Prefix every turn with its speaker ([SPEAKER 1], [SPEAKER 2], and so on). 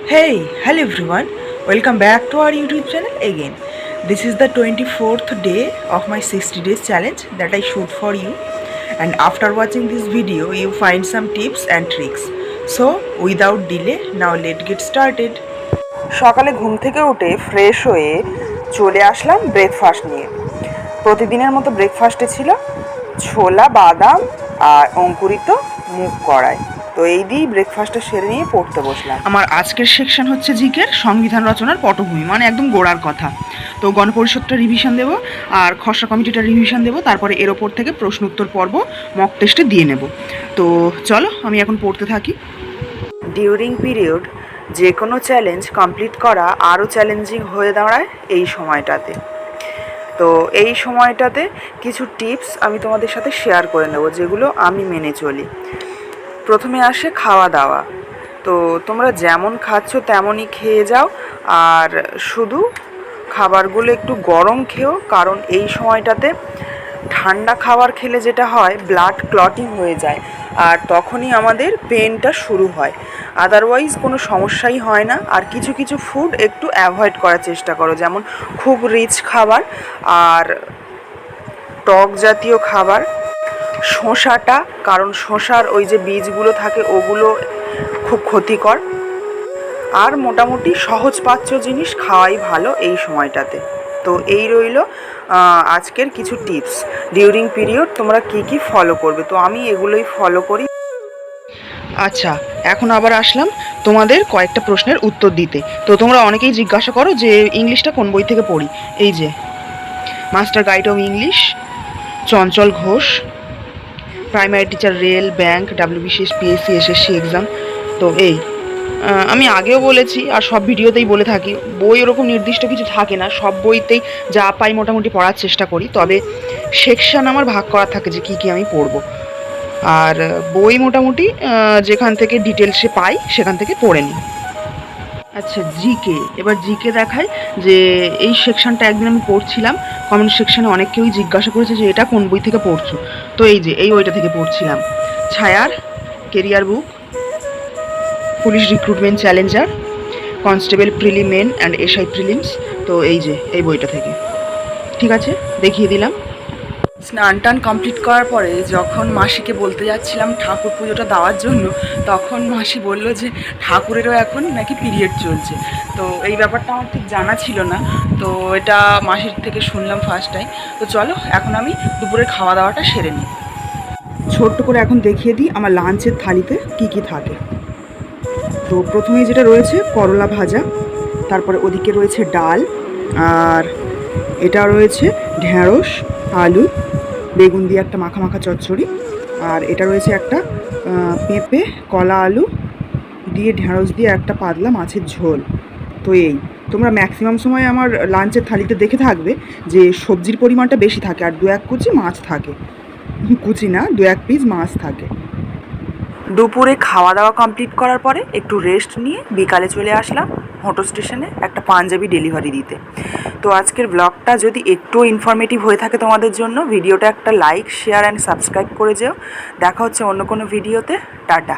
[SPEAKER 1] Hey, hello everyone. Welcome back to our YouTube channel again. This is the 24th day of my 60 days challenge that I shoot for you. And after watching this video, you find some tips and tricks. So, without delay, now let's get started. সকালে ঘুম থেকে উঠে fresh হয়ে চলে আসলাম breakfast নিয়ে। প্রতিদিনের মতো ব্রেকফাস্টে ছিল ছোলা বাদাম আর অঙ্কুরিত মুগ কড়াই। তো এই দিয়েই ব্রেকফাস্টটা সেরে নিয়ে পড়তে বসলাম। আমার আজকের সেকশন হচ্ছে জিকের সংবিধান রচনার পটভূমি, মানে একদম গোড়ার কথা। তো গণপরিষদটা রিভিশন দেবো আর খসড়া কমিটিটা রিভিশন দেবো, তারপরে এর ওপর থেকে প্রশ্ন উত্তর পর্ব মক টেস্টে দিয়ে নেব। তো চলো আমি এখন পড়তে থাকি। ডিউরিং পিরিয়ড যে কোনো চ্যালেঞ্জ কমপ্লিট করা আরও চ্যালেঞ্জিং হয়ে দাঁড়ায় এই সময়টাতে। তো এই সময়টাতে কিছু টিপস আমি তোমাদের সাথে শেয়ার করে নেব, যেগুলো আমি মেনে চলি। প্রথমে আসে খাওয়া দাওয়া। তো তোমরা যেমন খাচ্ছ তেমনই খেয়ে যাও, আর শুধু খাবারগুলো একটু গরম খেও, কারণ এই সময়টাতে ঠান্ডা খাবার খেলে যেটা হয় ব্লাড ক্লটিং হয়ে যায়, আর তখনই আমাদের পেনটা শুরু হয়। আদারওয়াইজ কোনো সমস্যাই হয় না। আর কিছু কিছু ফুড একটু অ্যাভয়েড করার চেষ্টা করো, যেমন খুব রিচ খাবার আর টক জাতীয় খাবার। শসাটা, কারণ শসার ওই যে বীজগুলো থাকে ওগুলো খুব ক্ষতিকর। আর মোটামুটি সহজপাচ্য জিনিস খাওয়াই ভালো এই সময়টাতে। তো এই রইল আজকের কিছু টিপস। ডিউরিং পিরিয়ড তোমরা কি কি ফলো করবে, তো আমি এগুলোই ফলো করি। আচ্ছা, এখন আবার আসলাম তোমাদের কয়েকটা প্রশ্নের উত্তর দিতে। তো তোমরা অনেকেই জিজ্ঞাসা করো যে ইংলিশটা কোন বই থেকে পড়ি। এই যে master guide of English, Chanchal Ghosh, primary teacher, rail, bank, WBCS, PSC, SSC exam. তো এই আমি আগেও বলেছি আর সব ভিডিওতেই বলে থাকি, বই ওরকম নির্দিষ্ট কিছু থাকে না, সব বইতেই যা পাই মোটামুটি পড়ার চেষ্টা করি। তবে সেকশন আমার ভাগ করা থাকে যে কী কী আমি পড়বো, আর বই মোটামুটি যেখান থেকে ডিটেলসে পাই সেখান থেকে পড়ে নিই। আচ্ছা, জিকে, এবার জিকে দেখায় যে এই সেকশনটা একদিন আমি পড়ছিলাম, কমেন্ট সেকশনে অনেক কেউই জিজ্ঞাসা করেছে যে এটা কোন বই থেকে পড়ছো। তো এই যে এই বইটা থেকে পড়ছিলাম, ছায়ার career book, police recruitment challenger, constable prelims and SI prelims. তো এই যে এই বইটা থেকে। ঠিক আছে, দেখিয়ে দিলাম। স্নান টান কমপ্লিট করার পরে যখন মাসিকে বলতে যাচ্ছিলাম ঠাকুর পুজোটা দেওয়ার জন্য, তখন মাসি বলল যে ঠাকুরেরও এখন নাকি পিরিয়ড চলছে। তো এই ব্যাপারটা আমার ঠিক জানা ছিল না, তো এটা মাসির থেকে শুনলাম ফার্স্ট টাইম। তো চলো এখন আমি দুপুরে খাওয়া দাওয়াটা সেরে নিই। ছোট্ট করে এখন দেখিয়ে দিই আমার লাঞ্চের থালিতে কি কি থাকে। তো প্রথমেই যেটা রয়েছে করলা ভাজা, তারপরে ওদিকে রয়েছে ডাল, আর এটা রয়েছে ঢ্যাঁড়স, আলু, বেগুন দিয়ে একটা মাখা মাখা চচ্চড়ি, আর এটা রয়েছে একটা পেঁপে, কলা, আলু দিয়ে ঢ্যাঁড়স দিয়ে একটা পাতলা মাছের ঝোল। তো এই তোমরা ম্যাক্সিমাম সময় আমার লাঞ্চের থালিতে দেখে থাকবে যে সবজির পরিমাণটা বেশি থাকে, আর দু এক কুচি মাছ থাকে, কুচি না, দু এক পিস মাছ থাকে। দুপুরে খাওয়া দাওয়া কমপ্লিট করার পরে একটু রেস্ট নিয়ে বিকালে চলে আসলাম হোটো স্টেশনে একটা পাঞ্জাবি ডেলিভারি দিতে। তো আজকের ব্লগটা যদি একটু ইনফরমেটিভ হয়ে থাকে তোমাদের জন্য, ভিডিওটা একটা লাইক, শেয়ার অ্যান্ড সাবস্ক্রাইব করে যেও। দেখা হচ্ছে অন্য কোনো ভিডিওতে। টাটা।